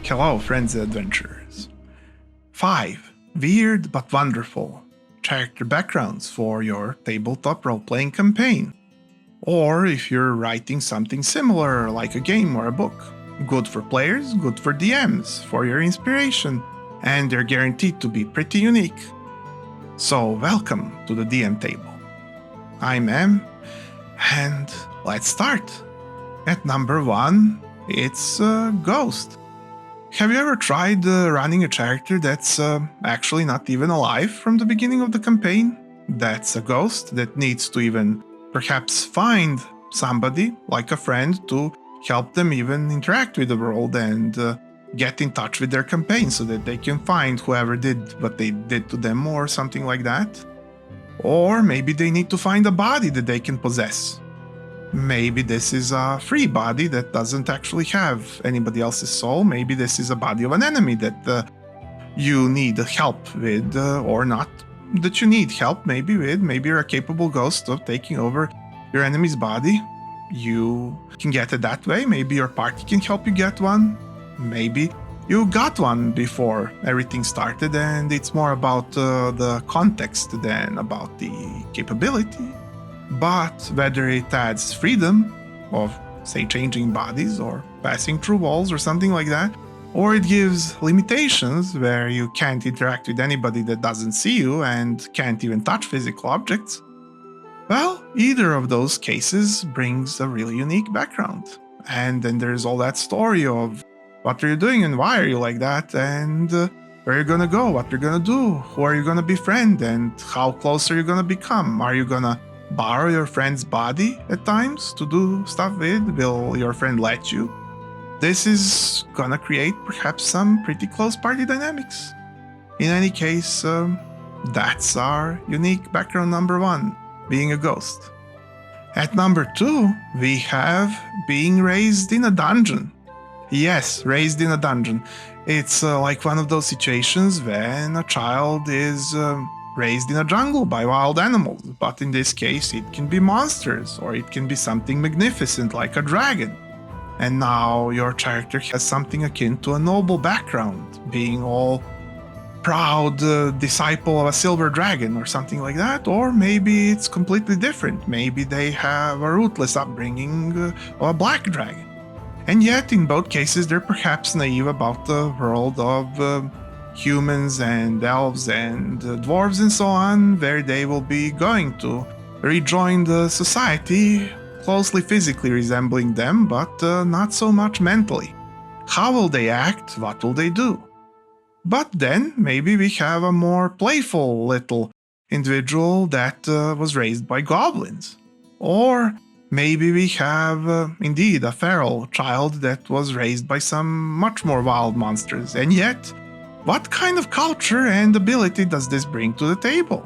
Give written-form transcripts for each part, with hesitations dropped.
Hello, friends and adventurers. 5 weird but wonderful character backgrounds for your tabletop role-playing campaign. Or if you're writing something similar like a game or a book. Good for players, good for DMs, for your inspiration, and they're guaranteed to be pretty unique. So welcome to the DM table. I'm Em, and let's start. At number 1, it's Ghost. Have you ever tried running a character that's actually not even alive from the beginning of the campaign? That's a ghost that needs to even perhaps find somebody, like a friend, to help them even interact with the world and get in touch with their campaign so that they can find whoever did what they did to them or something like that. Or maybe they need to find a body that they can possess. Maybe this is a free body that doesn't actually have anybody else's soul. Maybe this is a body of an enemy that you need help with, or not that you need help maybe with. Maybe you're a capable ghost of taking over your enemy's body. You can get it that way. Maybe your party can help you get one. Maybe you got one before everything started and it's more about the context than about the capability. But whether it adds freedom of, say, changing bodies or passing through walls or something like that, or it gives limitations where you can't interact with anybody that doesn't see you and can't even touch physical objects, well, either of those cases brings a really unique background. And then there's all that story of what are you doing and why are you like that, and where are you gonna go, what you're gonna do, who are you gonna befriend, and how close are you gonna become? Are you gonna borrow your friend's body at times to do stuff with? Will your friend let you? This is gonna create perhaps some pretty close party dynamics. In any case, that's our unique background number 1, being a ghost. At number 2, we have being raised in a dungeon. Yes, raised in a dungeon. It's like one of those situations when a child is raised in a jungle by wild animals, but in this case it can be monsters, or it can be something magnificent like a dragon. And now your character has something akin to a noble background, being all proud disciple of a silver dragon or something like that, or maybe it's completely different. Maybe they have a rootless upbringing of a black dragon. And yet in both cases they're perhaps naive about the world of humans and elves and dwarves and so on, where they will be going to rejoin the society, closely physically resembling them, but not so much mentally. How will they act? What will they do? But then maybe we have a more playful little individual that was raised by goblins. Or maybe we have indeed a feral child that was raised by some much more wild monsters, and yet what kind of culture and ability does this bring to the table?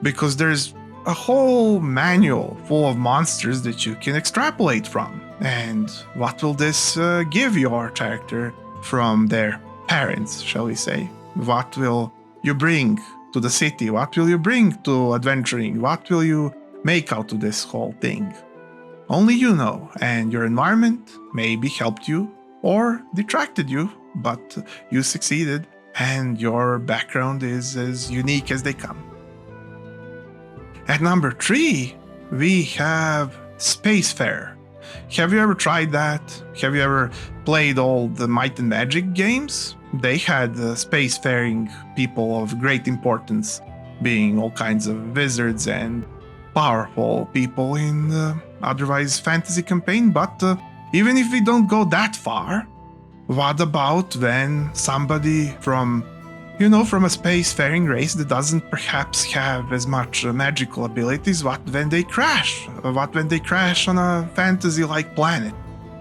Because there's a whole manual full of monsters that you can extrapolate from. And what will this give your character from their parents, shall we say? What will you bring to the city? What will you bring to adventuring? What will you make out of this whole thing? Only you know, and your environment maybe helped you or detracted you, but you succeeded, and your background is as unique as they come. At number 3, we have Spacefaring. Have you ever tried that? Have you ever played all the Might and Magic games? They had spacefaring people of great importance, being all kinds of wizards and powerful people in the otherwise fantasy campaign, but even if we don't go that far, what about when somebody from a spacefaring race that doesn't perhaps have as much magical abilities? What when they crash? What when they crash on a fantasy-like planet?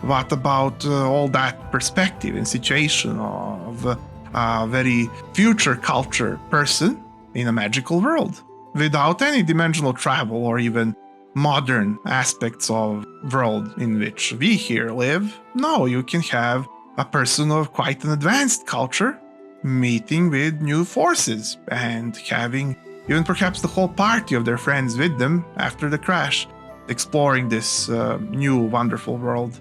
What about all that perspective and situation of a very future culture person in a magical world without any dimensional travel or even modern aspects of world in which we here live? No, you can have a person of quite an advanced culture meeting with new forces and having even perhaps the whole party of their friends with them after the crash, exploring this new wonderful world.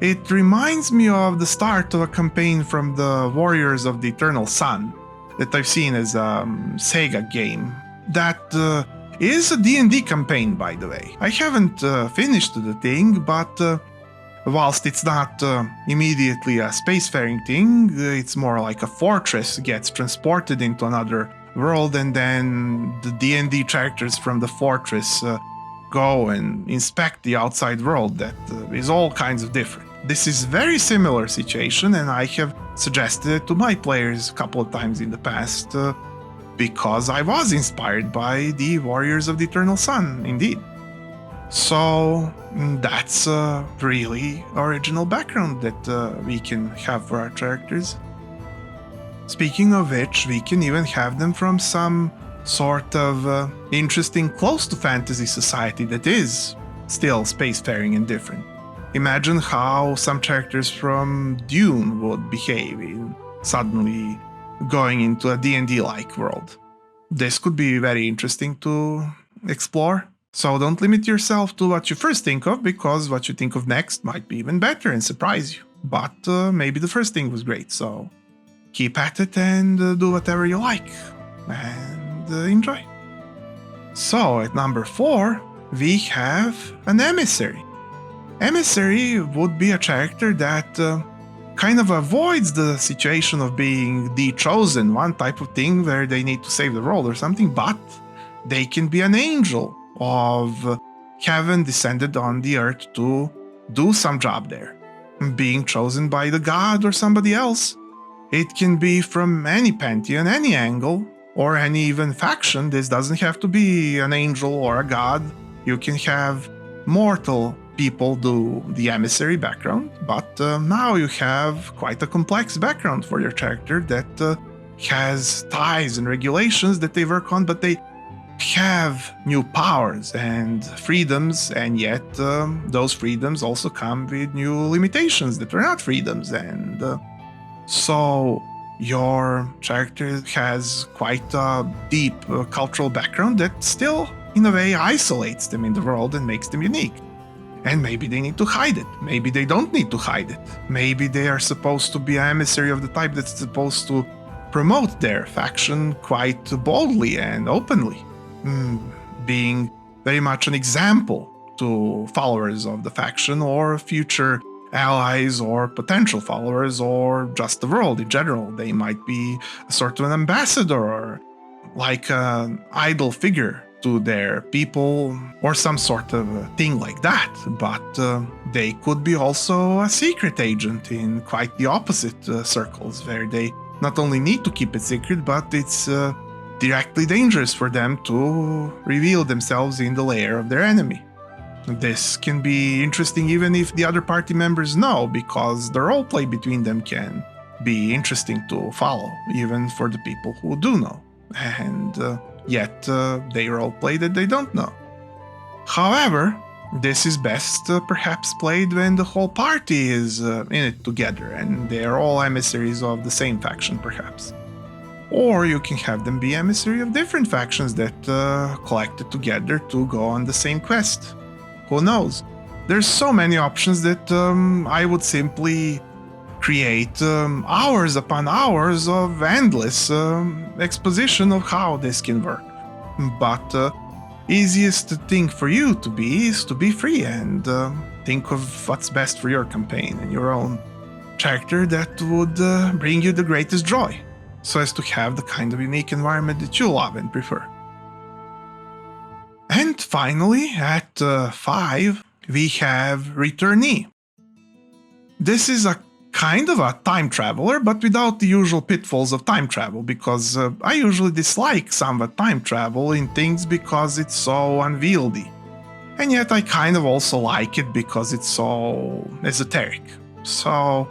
It reminds me of the start of a campaign from the Warriors of the Eternal Sun that I've seen as a Sega game. That is a D&D campaign, by the way. I haven't finished the thing, but whilst it's not immediately a spacefaring thing, it's more like a fortress gets transported into another world, and then the D&D characters from the fortress go and inspect the outside world that is all kinds of different. This is very similar situation, and I have suggested it to my players a couple of times in the past because I was inspired by the Warriors of the Eternal Sun, indeed. So that's a really original background that we can have for our characters. Speaking of which, we can even have them from some sort of interesting close to fantasy society that is still spacefaring and different. Imagine how some characters from Dune would behave in suddenly going into a D&D-like world. This could be very interesting to explore. So don't limit yourself to what you first think of, because what you think of next might be even better and surprise you. But maybe the first thing was great, so keep at it and do whatever you like. And enjoy. So at number 4, we have an emissary. Emissary would be a character that kind of avoids the situation of being the chosen one type of thing where they need to save the world or something, but they can be an angel of heaven descended on the earth to do some job there, being chosen by the god or somebody else. It can be from any pantheon, any angle, or any even faction. This doesn't have to be an angel or a god. You can have mortal people do the emissary background, but now you have quite a complex background for your character that has ties and regulations that they work on, but they have new powers and freedoms, and yet those freedoms also come with new limitations that are not freedoms, and so your character has quite a deep cultural background that still, in a way, isolates them in the world and makes them unique. And maybe they need to hide it. Maybe they don't need to hide it. Maybe they are supposed to be an emissary of the type that's supposed to promote their faction quite boldly and openly, being very much an example to followers of the faction or future allies or potential followers or just the world in general. They might be a sort of an ambassador or like an idol figure to their people or some sort of thing like that, but they could be also a secret agent in quite the opposite circles, where they not only need to keep it secret, but it's directly dangerous for them to reveal themselves in the lair of their enemy. This can be interesting even if the other party members know, because the roleplay between them can be interesting to follow, even for the people who do know. And yet they roleplay that they don't know. However, this is best perhaps played when the whole party is in it together and they are all emissaries of the same faction perhaps. Or you can have them be emissary of different factions that collected together to go on the same quest. Who knows? There's so many options that I would simply create hours upon hours of endless exposition of how this can work. But easiest thing for you to be is to be free and think of what's best for your campaign and your own character that would bring you the greatest joy, so as to have the kind of unique environment that you love and prefer. And finally, at 5, we have Returnee. This is a kind of a time traveler, but without the usual pitfalls of time travel, because I usually dislike somewhat time travel in things because it's so unwieldy. And yet I kind of also like it because it's so esoteric. So,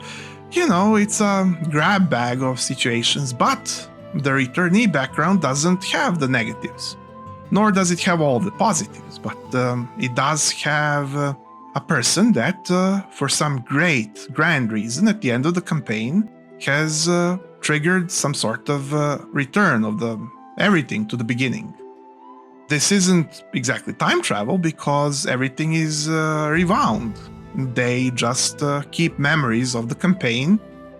you know, it's a grab bag of situations, but the Returnee background doesn't have the negatives, nor does it have all the positives, but it does have a person that, for some great, grand reason, at the end of the campaign, has triggered some sort of return of everything to the beginning. This isn't exactly time travel because everything is rewound. They just keep memories of the campaign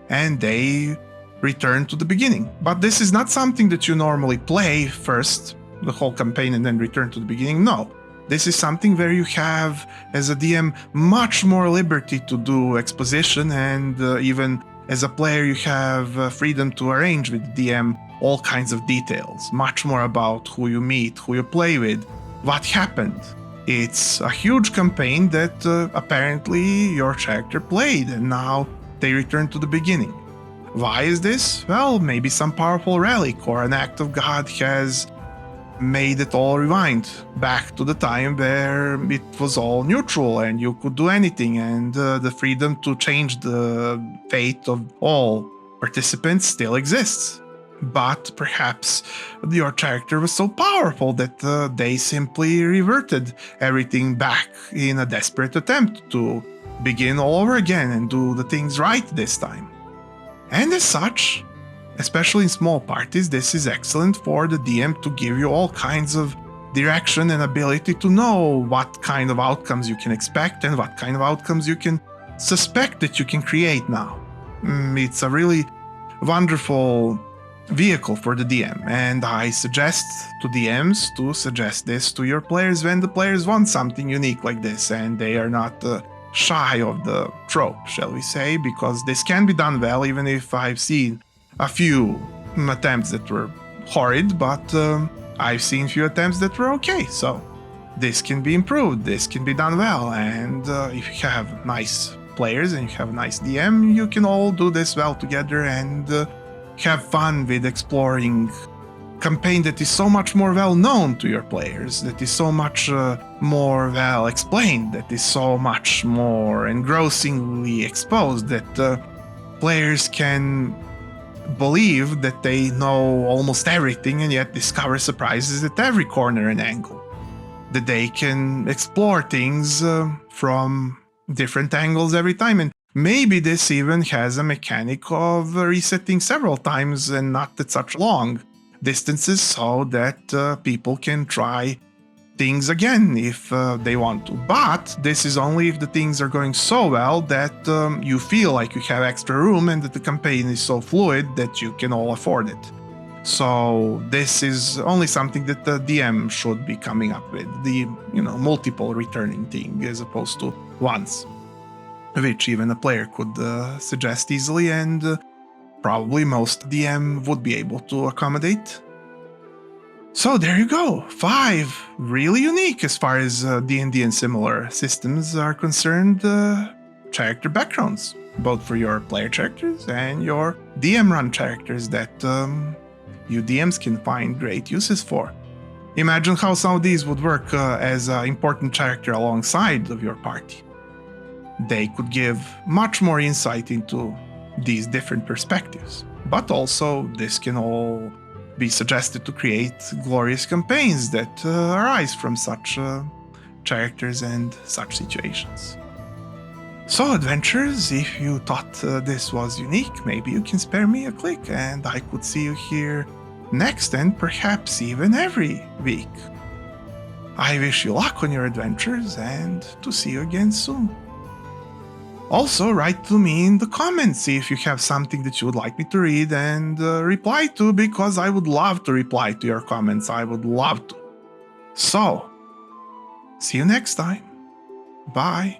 and they return to the beginning. But this is not something that you normally play first, the whole campaign, and then return to the beginning. No. This is something where you have, as a DM, much more liberty to do exposition, and even as a player, you have freedom to arrange with the DM all kinds of details, much more about who you meet, who you play with, what happened. It's a huge campaign that apparently your character played, and now they return to the beginning. Why is this? Well, maybe some powerful relic or an act of God has made it all rewind back to the time where it was all neutral and you could do anything, and the freedom to change the fate of all participants still exists. But perhaps your character was so powerful that they simply reverted everything back in a desperate attempt to begin all over again and do the things right this time. And as such, especially in small parties, this is excellent for the DM to give you all kinds of direction and ability to know what kind of outcomes you can expect and what kind of outcomes you can suspect that you can create now. It's a really wonderful vehicle for the DM, and I suggest to DMs to suggest this to your players when the players want something unique like this and they are not shy of the trope, shall we say, because this can be done well, even if I've seen a few attempts that were horrid, but I've seen few attempts that were okay, so this can be improved, this can be done well, and if you have nice players and you have a nice DM, you can all do this well together and have fun with exploring campaign that is so much more well known to your players, that is so much more well explained, that is so much more engrossingly exposed, that players can believe that they know almost everything and yet discover surprises at every corner and angle, that they can explore things from different angles every time. And maybe this even has a mechanic of resetting several times and not at such long distances, so that people can try things again if they want to. But this is only if the things are going so well that you feel like you have extra room and that the campaign is so fluid that you can all afford it. So this is only something that the DM should be coming up with, the multiple returning thing as opposed to once, which even a player could suggest easily, and probably most DM would be able to accommodate. So there you go, 5 really unique as far as D&D and similar systems are concerned character backgrounds, both for your player characters and your DM run characters that you DMs can find great uses for. Imagine how some of these would work as an important character alongside of your party. They could give much more insight into these different perspectives, but also this can all be suggested to create glorious campaigns that arise from such characters and such situations. So adventurers, if you thought this was unique, maybe you can spare me a click and I could see you here next and perhaps even every week. I wish you luck on your adventures and to see you again soon. Also, write to me in the comments if you have something that you would like me to read and reply to, because I would love to reply to your comments. I would love to. So, see you next time. Bye.